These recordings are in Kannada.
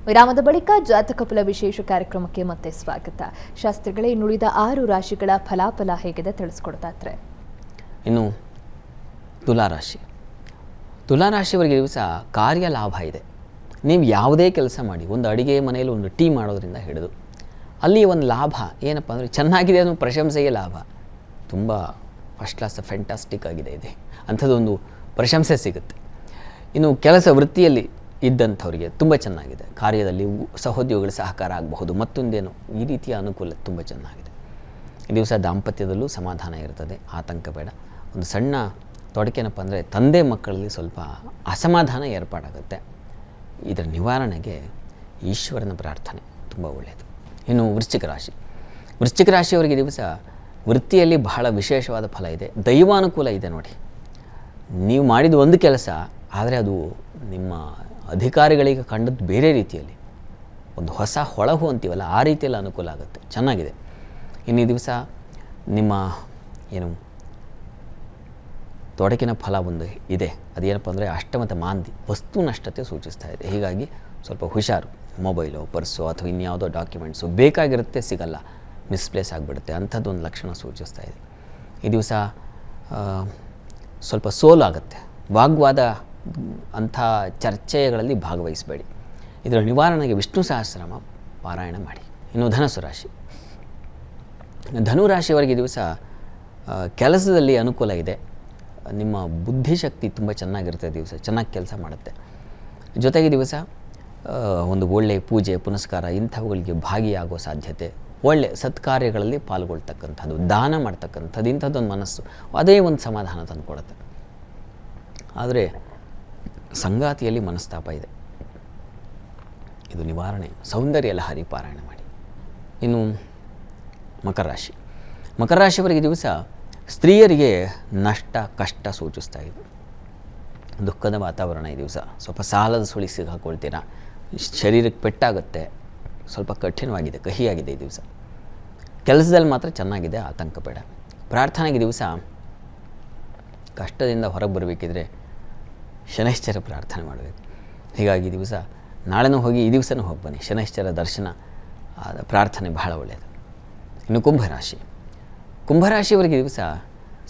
ವಿರಾಮದ ಬಳಿಕ ಜಾತಕ ಫಲ ವಿಶೇಷ ಕಾರ್ಯಕ್ರಮಕ್ಕೆ ಮತ್ತೆ ಸ್ವಾಗತ. ಶಾಸ್ತ್ರಿಗಳೇ, ಇನ್ನುಳಿದ 6 ರಾಶಿಗಳ ಫಲಾಫಲ ಹೇಗಿದೆ ತಿಳಿಸ್ಕೊಡ್ತಾ ಇದ್ರೆ. ಇನ್ನು ತುಲಾರಾಶಿಯವರಿಗೆ ದಿವಸ ಕಾರ್ಯ ಲಾಭ ಇದೆ. ನೀವು ಯಾವುದೇ ಕೆಲಸ ಮಾಡಿ, ಒಂದು ಅಡುಗೆ ಮನೆಯಲ್ಲಿ ಒಂದು ಟೀ ಮಾಡೋದ್ರಿಂದ ಹಿಡಿದು ಅಲ್ಲಿ ಒಂದು ಲಾಭ ಏನಪ್ಪ ಅಂದರೆ ಚೆನ್ನಾಗಿದೆ ಅನ್ನೋ ಪ್ರಶಂಸೆಗೆ ಲಾಭ. ತುಂಬ ಫಸ್ಟ್ ಕ್ಲಾಸ್ ಫ್ಯಾಂಟಾಸ್ಟಿಕ್ ಆಗಿದೆ ಇದೆ ಅಂಥದ್ದೊಂದು ಪ್ರಶಂಸೆ ಸಿಗುತ್ತೆ. ಇನ್ನು ಕೆಲಸ ವೃತ್ತಿಯಲ್ಲಿ ಇದ್ದಂಥವರಿಗೆ ತುಂಬ ಚೆನ್ನಾಗಿದೆ. ಕಾರ್ಯದಲ್ಲಿ ಸಹೋದ್ಯೋಗಿಗಳ ಸಹಕಾರ ಆಗಬಹುದು, ಮತ್ತೊಂದೇನು ಈ ರೀತಿಯ ಅನುಕೂಲ ತುಂಬ ಚೆನ್ನಾಗಿದೆ. ಈ ದಿವಸ ದಾಂಪತ್ಯದಲ್ಲೂ ಸಮಾಧಾನ ಇರ್ತದೆ, ಆತಂಕ ಬೇಡ. ಒಂದು ಸಣ್ಣ ತೊಡಕೇನಪ್ಪ ಅಂದರೆ ತಂದೆ ಮಕ್ಕಳಲ್ಲಿ ಸ್ವಲ್ಪ ಅಸಮಾಧಾನ ಏರ್ಪಾಡಾಗುತ್ತೆ. ಇದರ ನಿವಾರಣೆಗೆ ಈಶ್ವರನ ಪ್ರಾರ್ಥನೆ ತುಂಬ ಒಳ್ಳೆಯದು. ಇನ್ನು ವೃಶ್ಚಿಕ ರಾಶಿಯವರಿಗೆ ದಿವಸ ವೃತ್ತಿಯಲ್ಲಿ ಬಹಳ ವಿಶೇಷವಾದ ಫಲ ಇದೆ, ದೈವಾನುಕೂಲ ಇದೆ. ನೋಡಿ, ನೀವು ಮಾಡಿದ ಒಂದು ಕೆಲಸ ಆದರೆ ಅದು ನಿಮ್ಮ ಅಧಿಕಾರಿಗಳಿಗೆ ಕಂಡದ್ದು ಬೇರೆ ರೀತಿಯಲ್ಲಿ, ಒಂದು ಹೊಸ ಹೊಳಹು ಅಂತೀವಲ್ಲ ಆ ರೀತಿಯಲ್ಲಿ ಅನುಕೂಲ ಆಗುತ್ತೆ, ಚೆನ್ನಾಗಿದೆ. ಇನ್ನು ಈ ದಿವಸ ನಿಮ್ಮ ಏನು ತೊಡಕಿನ ಫಲ ಒಂದು ಇದೆ, ಅದೇನಪ್ಪ ಅಂದರೆ ಅಷ್ಟಮತ ಮಾಂದಿ, ವಸ್ತು ನಷ್ಟತೆ ಸೂಚಿಸ್ತಾ ಇದೆ. ಹೀಗಾಗಿ ಸ್ವಲ್ಪ ಹುಷಾರು. ಮೊಬೈಲು, ಪರ್ಸು ಅಥವಾ ಇನ್ಯಾವುದೋ ಡಾಕ್ಯುಮೆಂಟ್ಸು ಬೇಕಾಗಿರುತ್ತೆ, ಸಿಗಲ್ಲ, ಮಿಸ್ಪ್ಲೇಸ್ ಆಗಿಬಿಡುತ್ತೆ, ಅಂಥದ್ದೊಂದು ಲಕ್ಷಣ ಸೂಚಿಸ್ತಾ ಇದೆ. ಈ ದಿವಸ ಸ್ವಲ್ಪ ಸೋಲಾಗುತ್ತೆ, ವಾಗ್ವಾದ ಅಂಥ ಚರ್ಚೆಗಳಲ್ಲಿ ಭಾಗವಹಿಸಬೇಡಿ. ಇದರ ನಿವಾರಣೆಗೆ ವಿಷ್ಣು ಸಹಸ್ರನಾಮ ಪಾರಾಯಣ ಮಾಡಿ. ಇನ್ನು ಧನುರಾಶಿಯವರಿಗೆ ದಿವಸ ಕೆಲಸದಲ್ಲಿ ಅನುಕೂಲ ಇದೆ. ನಿಮ್ಮ ಬುದ್ಧಿಶಕ್ತಿ ತುಂಬ ಚೆನ್ನಾಗಿರುತ್ತೆ, ದಿವಸ ಚೆನ್ನಾಗಿ ಕೆಲಸ ಮಾಡುತ್ತೆ. ಜೊತೆಗೆ ದಿವಸ ಒಂದು ಒಳ್ಳೆಯ ಪೂಜೆ ಪುನಸ್ಕಾರ ಇಂಥವುಗಳಿಗೆ ಭಾಗಿಯಾಗೋ ಸಾಧ್ಯತೆ, ಒಳ್ಳೆಯ ಸತ್ಕಾರ್ಯಗಳಲ್ಲಿ ಪಾಲ್ಗೊಳ್ತಕ್ಕಂಥದ್ದು, ದಾನ ಮಾಡ್ತಕ್ಕಂಥದ್ದು, ಇಂಥದ್ದೊಂದು ಮನಸ್ಸು ಅದೇ ಒಂದು ಸಮಾಧಾನ ತಂದುಕೊಡುತ್ತೆ. ಆದರೆ ಸಂಗಾತಿಯಲ್ಲಿ ಮನಸ್ತಾಪ ಇದೆ, ಇದು ನಿವಾರಣೆ ಸೌಂದರ್ಯ ಲಹರಿ ಪಾರಾಯಣ ಮಾಡಿ. ಇನ್ನು ಮಕರ ರಾಶಿಯವರಿಗೆ ದಿವಸ ಸ್ತ್ರೀಯರಿಗೆ ನಷ್ಟ ಕಷ್ಟ ಸೂಚಿಸ್ತಾ ಇದೆ. ದುಃಖದ ವಾತಾವರಣ ಈ ದಿವಸ. ಸ್ವಲ್ಪ ಸಾಲದ ಸುಳಿ ಸಿಗಾಕೊಳ್ತೀರಾ, ಶರೀರಕ್ಕೆ ಪೆಟ್ಟಾಗುತ್ತೆ, ಸ್ವಲ್ಪ ಕಠಿಣವಾಗಿದೆ, ಕಹಿಯಾಗಿದೆ ಈ ದಿವಸ. ಕೆಲಸದಲ್ಲಿ ಮಾತ್ರ ಚೆನ್ನಾಗಿದೆ, ಆತಂಕ ಬೇಡ. ಪ್ರಾರ್ಥನೆಗೆ ದಿವಸ ಕಷ್ಟದಿಂದ ಹೊರಗೆ ಬರಬೇಕಿದ್ರೆ ಶನೈಶ್ಚರ ಪ್ರಾರ್ಥನೆ ಮಾಡಬೇಕು. ಹೀಗಾಗಿ ದಿವಸ ನಾಳೆನೂ ಹೋಗಿ ಈ ದಿವಸನೂ ಹೋಗಿ ಬನ್ನಿ, ಶನೈಶ್ಚರ ದರ್ಶನ ಪ್ರಾರ್ಥನೆ ಬಹಳ ಒಳ್ಳೆಯದು. ಇನ್ನು ಕುಂಭರಾಶಿಯವರಿಗೆ ದಿವಸ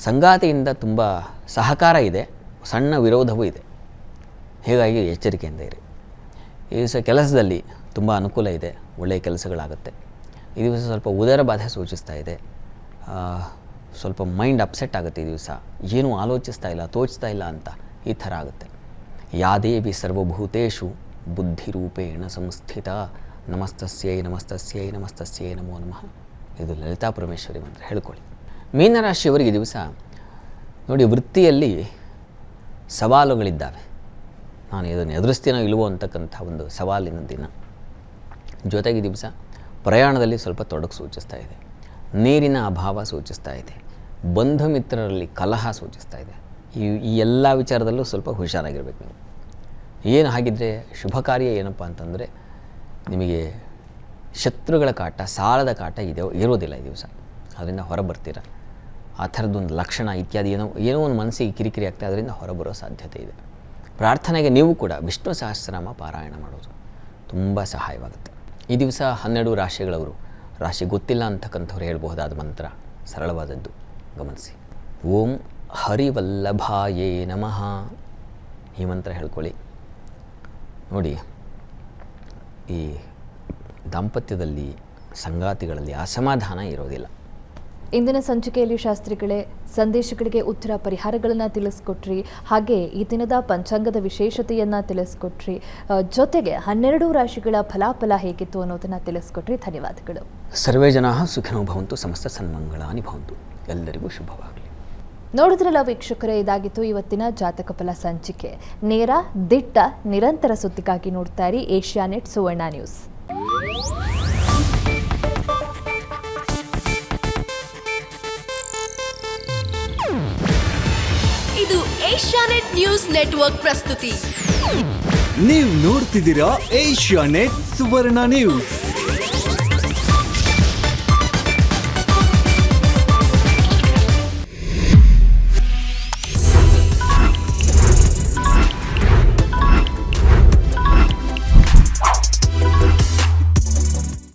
ಸಂಗಾತಿಯಿಂದ ತುಂಬ ಸಹಕಾರ ಇದೆ, ಸಣ್ಣ ವಿರೋಧವೂ ಇದೆ. ಹೀಗಾಗಿ ಎಚ್ಚರಿಕೆಯಿಂದ ಇರಿ. ಈ ದಿವಸ ಕೆಲಸದಲ್ಲಿ ತುಂಬ ಅನುಕೂಲ ಇದೆ, ಒಳ್ಳೆಯ ಕೆಲಸಗಳಾಗುತ್ತೆ. ಈ ದಿವಸ ಸ್ವಲ್ಪ ಉದರ ಬಾಧೆ ಸೂಚಿಸ್ತಾ ಇದೆ, ಸ್ವಲ್ಪ ಮೈಂಡ್ ಅಪ್ಸೆಟ್ ಆಗುತ್ತೆ. ಈ ದಿವಸ ಏನೂ ಆಲೋಚಿಸ್ತಾ ಇಲ್ಲ, ತೋಚ್ತಾ ಇಲ್ಲ ಅಂತ ಈ ಥರ ಆಗುತ್ತೆ. ಯಾ ದೇವಿ ಸರ್ವಭೂತೇಷು ಬುದ್ಧಿರೂಪೇಣ ಸಂಸ್ಥಿತ ನಮಸ್ತಸ್ಯೈ ನಮಸ್ತಸ್ಯೈ ನಮಸ್ತಸ್ಯೈ ನಮೋ ನಮಃ. ಇದು ಲಲಿತಾ ಪರಮೇಶ್ವರಿ ಮಂತ್ರ ಹೇಳ್ಕೊಳ್ಳಿ. ಮೀನರಾಶಿಯವರಿಗೆ ದಿವಸ ನೋಡಿ, ವೃತ್ತಿಯಲ್ಲಿ ಸವಾಲುಗಳಿದ್ದಾವೆ. ನಾನು ಇದನ್ನು ಎದುರಿಸ್ತೀನೋ ಇಲ್ವೋ ಅಂತಕ್ಕಂಥ ಒಂದು ಸವಾಲಿನ ದಿನ. ಜೊತೆಗೆ ದಿವಸ ಪ್ರಯಾಣದಲ್ಲಿ ಸ್ವಲ್ಪ ತೊಡಕು ಸೂಚಿಸ್ತಾ ಇದೆ, ನೀರಿನ ಅಭಾವ ಸೂಚಿಸ್ತಾ ಇದೆ, ಬಂಧು ಮಿತ್ರರಲ್ಲಿ ಕಲಹ ಸೂಚಿಸ್ತಾ ಇದೆ. ಈ ಎಲ್ಲ ವಿಚಾರದಲ್ಲೂ ಸ್ವಲ್ಪ ಹುಷಾರಾಗಿರ್ಬೇಕು ನೀವು. ಏನು ಹಾಗಿದ್ರೆ ಶುಭ ಕಾರ್ಯ ಏನಪ್ಪ ಅಂತಂದರೆ, ನಿಮಗೆ ಶತ್ರುಗಳ ಕಾಟ, ಸಾಲದ ಕಾಟ ಇರೋದಿಲ್ಲ ಈ ದಿವಸ, ಅದರಿಂದ ಹೊರಬರ್ತೀರ. ಆ ಥರದ್ದೊಂದು ಲಕ್ಷಣ ಇತ್ಯಾದಿ ಏನೋ ಒಂದು ಮನಸ್ಸಿಗೆ ಕಿರಿಕಿರಿ ಆಗ್ತದೆ, ಅದರಿಂದ ಹೊರಬರೋ ಸಾಧ್ಯತೆ ಇದೆ. ಪ್ರಾರ್ಥನೆಗೆ ನೀವು ಕೂಡ ವಿಷ್ಣು ಸಹಸ್ರನಾಮ ಪಾರಾಯಣ ಮಾಡೋದು ತುಂಬ ಸಹಾಯವಾಗುತ್ತೆ. ಈ ದಿವಸ 12 ರಾಶಿಗಳವರು, ರಾಶಿ ಗೊತ್ತಿಲ್ಲ ಅಂತಕ್ಕಂಥವ್ರು ಹೇಳ್ಬಹುದಾದ ಮಂತ್ರ ಸರಳವಾದದ್ದು, ಗಮನಿಸಿ. ಓಂ ಹರಿವಲ್ಲಭಾಯೇ ನಮಃ, ಈ ಮಂತ್ರ ಹೇಳ್ಕೊಳ್ಳಿ. ನೋಡಿ, ಈ ದಾಂಪತ್ಯದಲ್ಲಿ ಸಂಗಾತಿಗಳಲ್ಲಿ ಅಸಮಾಧಾನ ಇರೋದಿಲ್ಲ. ಇಂದಿನ ಸಂಚಿಕೆಯಲ್ಲಿ ಶಾಸ್ತ್ರಿಗಳೇ ಸಂದೇಶಗಳಿಗೆ ಉತ್ತರ ಪರಿಹಾರಗಳನ್ನು ತಿಳಿಸ್ಕೊಟ್ರಿ, ಹಾಗೆ ಈ ದಿನದ ಪಂಚಾಂಗದ ವಿಶೇಷತೆಯನ್ನು ತಿಳಿಸ್ಕೊಟ್ರಿ, ಜೊತೆಗೆ 12 ರಾಶಿಗಳ ಫಲಾಫಲ ಹೇಗಿತ್ತು ಅನ್ನೋದನ್ನು ತಿಳಿಸ್ಕೊಟ್ರಿ. ಧನ್ಯವಾದಗಳು. ಸರ್ವೇ ಜನಾಃ ಸುಖಿನೋ ಭವಂತು, ಸಮಸ್ತ ಸನ್ಮಂಗಳಾನಿ ಭವಂತು. ಎಲ್ಲರಿಗೂ ಶುಭವಾಗಲಿ. ನೋಡಿದ್ರಲ್ಲ ವೀಕ್ಷಕರೇ, ಇದಾಗಿತ್ತು ಇವತ್ತಿನ ಜಾತಕ ಫಲ ಸಂಚಿಕೆ. ನೇರ, ದಿಟ್ಟ, ನಿರಂತರ ಸುದ್ದಿಗಾಗಿ ನೋಡ್ತಾ ಇರಿ ಏಷ್ಯಾನೆಟ್ ಸುವರ್ಣ ನ್ಯೂಸ್. ಇದು ಏಷ್ಯಾನೆಟ್ ನ್ಯೂಸ್ ನೆಟ್ವರ್ಕ್ ಪ್ರಸ್ತುತಿ. ನೀವು ನೋಡ್ತಿದ್ದೀರಾ ಏಷ್ಯಾನೆಟ್ ಸುವರ್ಣ ನ್ಯೂಸ್.